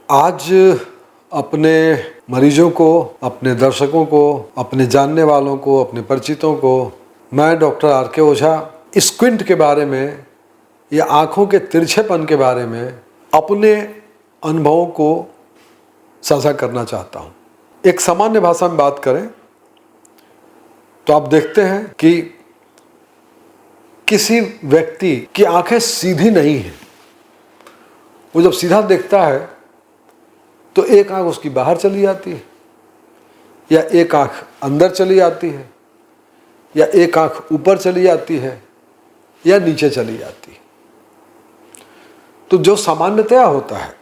आज अपने मरीजों को, अपने दर्शकों को, अपने जानने वालों को, अपने परिचितों को मैं डॉक्टर आर.के. ओझा स्क्विंट के बारे में या आँखों के तिरछेपन के बारे में अपने अनुभवों को साझा करना चाहता हूँ। एक सामान्य भाषा में बात करें तो आप देखते हैं कि किसी व्यक्ति की आंखें सीधी नहीं हैं। वो जब सीधा देखता है तो एक आंख उसकी बाहर चली जाती है, या एक आंख अंदर चली जाती है, या एक आंख ऊपर चली जाती है, या नीचे चली जाती है। तो जो सामान्यतया होता है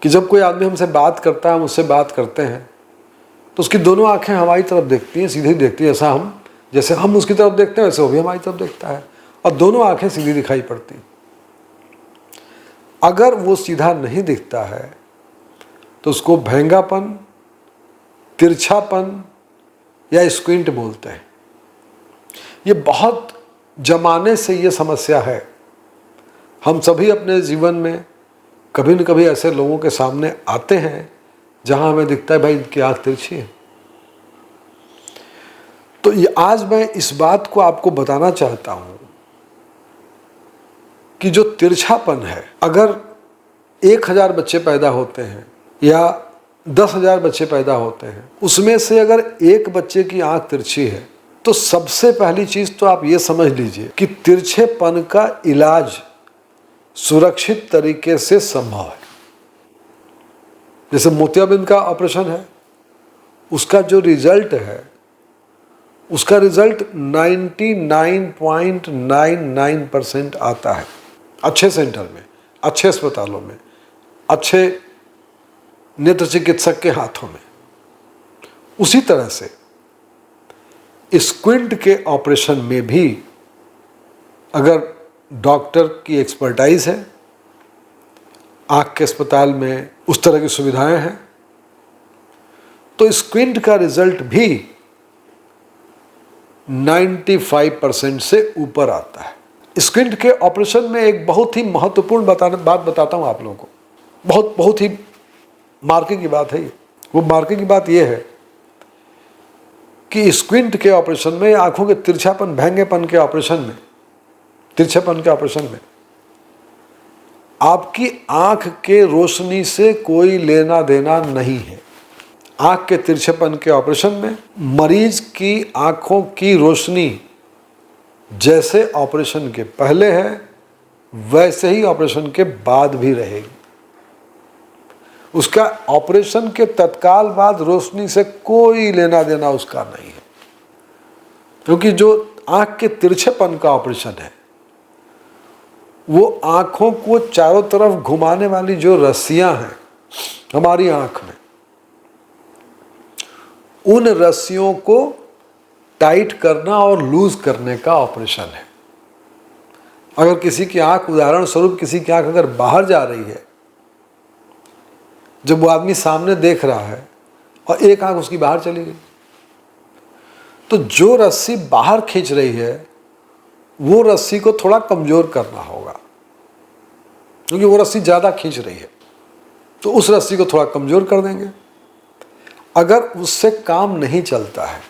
कि जब कोई आदमी हमसे बात करता है, हम उससे बात करते हैं, तो उसकी दोनों आंखें हमारी तरफ देखती हैं, सीधी देखती हैं। जैसे हम उसकी तरफ देखते हैं वैसे वो भी हमारी तरफ देखता है, और दोनों आंखें सीधी दिखाई पड़ती। अगर वो सीधा नहीं दिखता है तो उसको भेंगापन, तिरछापन या स्क्विंट बोलते हैं। ये बहुत जमाने से ये समस्या है। हम सभी अपने जीवन में कभी न कभी ऐसे लोगों के सामने आते हैं जहां हमें दिखता है भाई इनकी आंख तिरछी है। तो ये आज मैं इस बात को आपको बताना चाहता हूं कि जो तिरछापन है, अगर 1000 बच्चे पैदा होते हैं या 10,000 बच्चे पैदा होते हैं, उसमें से अगर एक बच्चे की आंख तिरछी है तो सबसे पहली चीज तो आप ये समझ लीजिए कि तिरछेपन का इलाज सुरक्षित तरीके से संभव है। जैसे मोतियाबिंद का ऑपरेशन है, उसका जो रिजल्ट है, उसका रिजल्ट 99.99% आता है अच्छे सेंटर में, अच्छे अस्पतालों में, अच्छे नेत्र चिकित्सक के हाथों में। उसी तरह से स्क्विंट के ऑपरेशन में भी अगर डॉक्टर की एक्सपर्टाइज है, आँख के अस्पताल में उस तरह की सुविधाएं हैं, तो स्क्विंट का रिजल्ट भी 95% से ऊपर आता है। स्क्विंट के ऑपरेशन में एक बहुत ही महत्वपूर्ण बात बताता हूं आप लोगों को। बहुत ही मार्के की बात है ये। वो मार्के की बात ये है कि स्क्विंट के ऑपरेशन में, आंखों के तिरछापन, भेंगेपन के ऑपरेशन में, तिरछेपन के ऑपरेशन में आपकी आंख के रोशनी से कोई लेना देना नहीं है। आंख के तिरछेपन के ऑपरेशन में मरीज की आंखों की रोशनी जैसे ऑपरेशन के पहले है वैसे ही ऑपरेशन के बाद भी रहेगी। उसका ऑपरेशन के तत्काल बाद रोशनी से कोई लेना देना उसका नहीं है, क्योंकि जो आंख के तिरछेपन का ऑपरेशन है वो आंखों को चारों तरफ घुमाने वाली जो रस्सियां हैं हमारी आंख में, उन रस्सियों को टाइट करना और लूज करने का ऑपरेशन है। अगर किसी की आंख, उदाहरण स्वरूप किसी की आंख अगर बाहर जा रही है, जब वो आदमी सामने देख रहा है और एक आंख उसकी बाहर चली गई, तो जो रस्सी बाहर खींच रही है वो रस्सी को थोड़ा कमजोर करना होगा, क्योंकि वो रस्सी ज्यादा खींच रही है, तो उस रस्सी को थोड़ा कमजोर कर देंगे। अगर उससे काम नहीं चलता है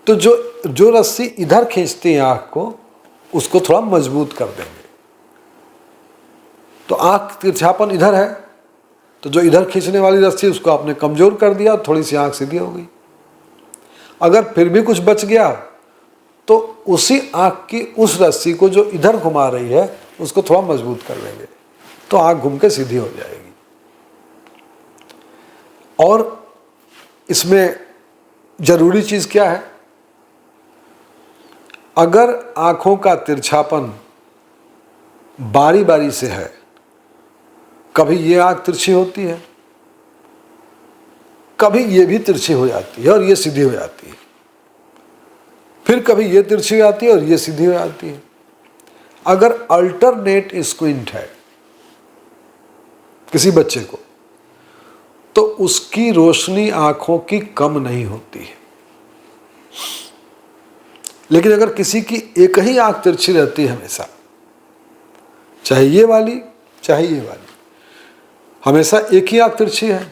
तो जो रस्सी इधर खींचती है आंख को, उसको थोड़ा मजबूत कर देंगे। तो आंख तिरछापन इधर है तो जो इधर खींचने वाली रस्सी उसको आपने कमजोर कर दिया, थोड़ी सी आंख सीधी हो गई। अगर फिर भी कुछ बच गया तो उसी आंख की उस रस्सी को जो इधर घुमा रही है उसको थोड़ा मजबूत कर लेंगे, तो आंख घूम के सीधी हो जाएगी। और इसमें जरूरी चीज क्या है, अगर आंखों का तिरछापन बारी बारी से है, कभी ये आंख तिरछी होती है, कभी ये भी तिरछी हो जाती है और ये सीधी हो जाती है, फिर कभी ये तिरछी हो जाती है और ये सीधी हो जाती है। अगर अल्टरनेट स्क्विंट है किसी बच्चे को, तो उसकी रोशनी आंखों की कम नहीं होती है। लेकिन अगर किसी की एक ही आंख तिरछी रहती है हमेशा, चाहे ये वाली चाहे ये वाली, हमेशा एक ही आँख तिरछी है,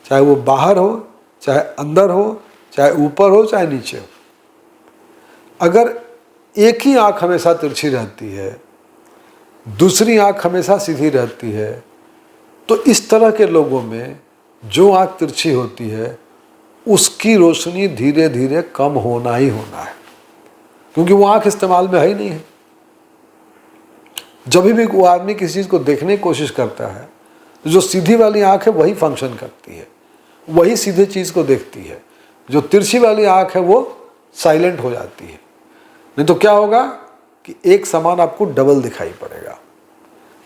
चाहे वो बाहर हो, चाहे अंदर हो, चाहे ऊपर हो, चाहे नीचे हो। अगर एक ही आँख हमेशा तिरछी रहती है, दूसरी आँख हमेशा सीधी रहती है, तो इस तरह के लोगों में जो आँख तिरछी होती है उसकी रोशनी धीरे धीरे कम होना ही होना है, क्योंकि वो आँख इस्तेमाल में है ही नहीं है। जब भी वो आदमी किसी चीज़ को देखने की कोशिश करता है तो जो सीधी वाली आँख है वही फंक्शन करती है, वही सीधे चीज़ को देखती है। जो तिरछी वाली आँख है वो साइलेंट हो जाती है। नहीं तो क्या होगा कि एक समान आपको डबल दिखाई पड़ेगा।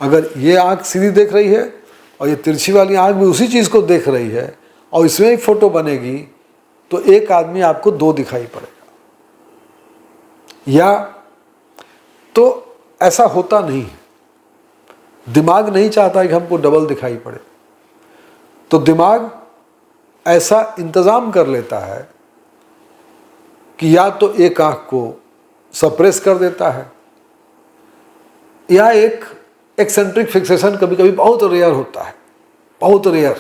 अगर ये आँख सीधी देख रही है और ये तिरछी वाली आँख भी उसी चीज़ को देख रही है और इसमें ही फोटो बनेगी, तो एक आदमी आपको दो दिखाई पड़ेगा। या तो ऐसा होता नहीं है, दिमाग नहीं चाहता कि हमको डबल दिखाई पड़े, तो दिमाग ऐसा इंतज़ाम कर लेता है कि या तो एक आँख को सप्रेस कर देता है, या एक एक्सेंट्रिक फिक्सेशन कभी कभी बहुत रेयर होता है, बहुत रेयर,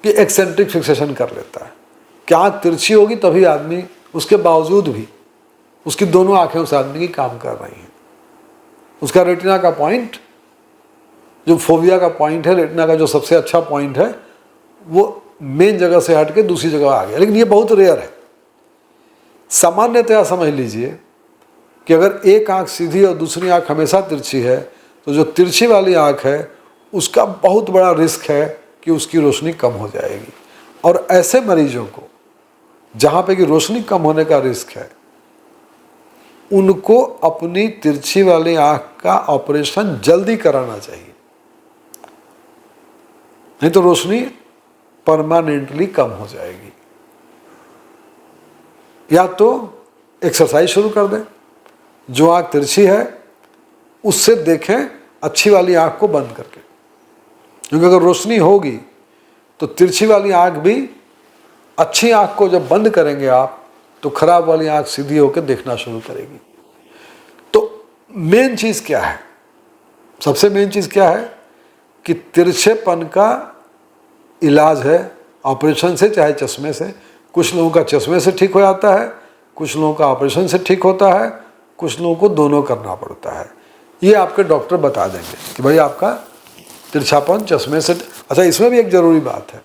कि एक्सेंट्रिक फिक्सेशन कर लेता है कि आँख तिरछी होगी तभी आदमी, उसके बावजूद भी उसकी दोनों आँखें उस आदमी की काम कर रही हैं। उसका रेटिना का पॉइंट, जो फोबिया का पॉइंट है, रेटिना का जो सबसे अच्छा पॉइंट है, वो मेन जगह से हट के दूसरी जगह आ गया। लेकिन ये बहुत रेयर है। सामान्यतया समझ लीजिए कि अगर एक आँख सीधी और दूसरी आँख हमेशा तिरछी है, तो जो तिरछी वाली आँख है उसका बहुत बड़ा रिस्क है कि उसकी रोशनी कम हो जाएगी। और ऐसे मरीजों को जहाँ पे कि रोशनी कम होने का रिस्क है, उनको अपनी तिरछी वाली आँख का ऑपरेशन जल्दी कराना चाहिए, नहीं तो रोशनी परमानेंटली कम हो जाएगी। या तो एक्सरसाइज शुरू कर दें, जो आँख तिरछी है उससे देखें अच्छी वाली आँख को बंद करके, क्योंकि अगर रोशनी होगी तो तिरछी वाली आँख भी, अच्छी आँख को जब बंद करेंगे आप तो खराब वाली आँख सीधी होकर देखना शुरू करेगी। तो मेन चीज़ क्या है, सबसे मेन चीज़ क्या है कि तिरछेपन का इलाज है ऑपरेशन से चाहे चश्मे से। कुछ लोगों का चश्मे से ठीक हो जाता है, कुछ लोगों का ऑपरेशन से ठीक होता है, कुछ लोगों को दोनों करना पड़ता है। ये आपके डॉक्टर बता देंगे कि भाई आपका तिरछापन चश्मे से। अच्छा, इसमें भी एक ज़रूरी बात है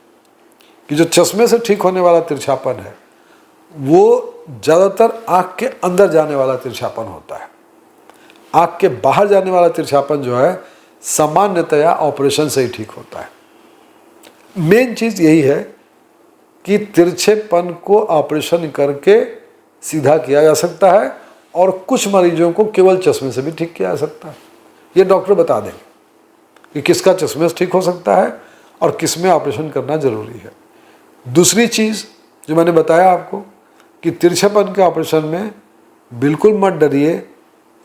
कि जो चश्मे से ठीक होने वाला तिरछापन है वो ज़्यादातर आँख के अंदर जाने वाला तिरछापन होता है। आँख के बाहर जाने वाला तिरछापन जो है सामान्यतया ऑपरेशन से ही ठीक होता है। मेन चीज़ यही है कि तिरछेपन को ऑपरेशन करके सीधा किया जा सकता है, और कुछ मरीजों को केवल चश्मे से भी ठीक किया जा सकता है। ये डॉक्टर बता देंगे कि किसका चश्मे से ठीक हो सकता है और किस में ऑपरेशन करना ज़रूरी है। दूसरी चीज़ जो मैंने बताया आपको कि तिरछेपन के ऑपरेशन में बिल्कुल मत डरिए,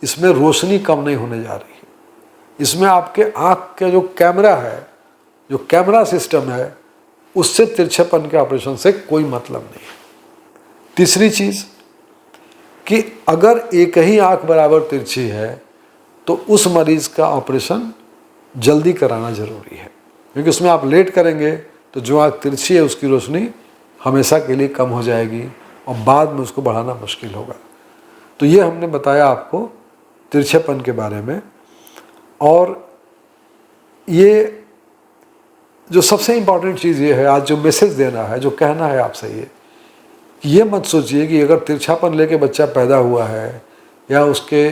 इसमें रोशनी कम नहीं होने जा रही है। इसमें आपके आँख का जो कैमरा है, जो कैमरा सिस्टम है, उससे तिरछेपन के ऑपरेशन से कोई मतलब नहीं है। तीसरी चीज़ कि अगर एक ही आँख बराबर तिरछी है तो उस मरीज़ का ऑपरेशन जल्दी कराना ज़रूरी है, क्योंकि उसमें आप लेट करेंगे तो जो आँख तिरछी है उसकी रोशनी हमेशा के लिए कम हो जाएगी और बाद में उसको बढ़ाना मुश्किल होगा। तो ये हमने बताया आपको तिरछेपन के बारे में। और ये जो सबसे इम्पॉर्टेंट चीज़ ये है, आज जो मैसेज देना है, जो कहना है आपसे, ये मत सोचिए कि अगर तिरछापन लेके बच्चा पैदा हुआ है या उसके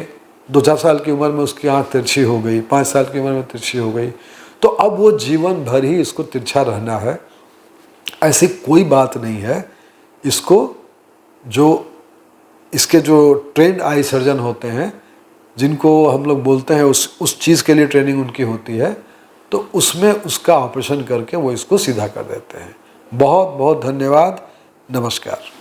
2-4 साल की उम्र में उसकी आँख तिरछी हो गई, 5 साल की उम्र में तिरछी हो गई, तो अब वो जीवन भर ही इसको तिरछा रहना है। ऐसी कोई बात नहीं है। इसको इसके जो ट्रेंड आई सर्जन होते हैं, जिनको हम लोग बोलते हैं उस चीज़ के लिए ट्रेनिंग उनकी होती है, तो उसमें उसका ऑपरेशन करके वो इसको सीधा कर देते हैं। बहुत बहुत धन्यवाद। नमस्कार।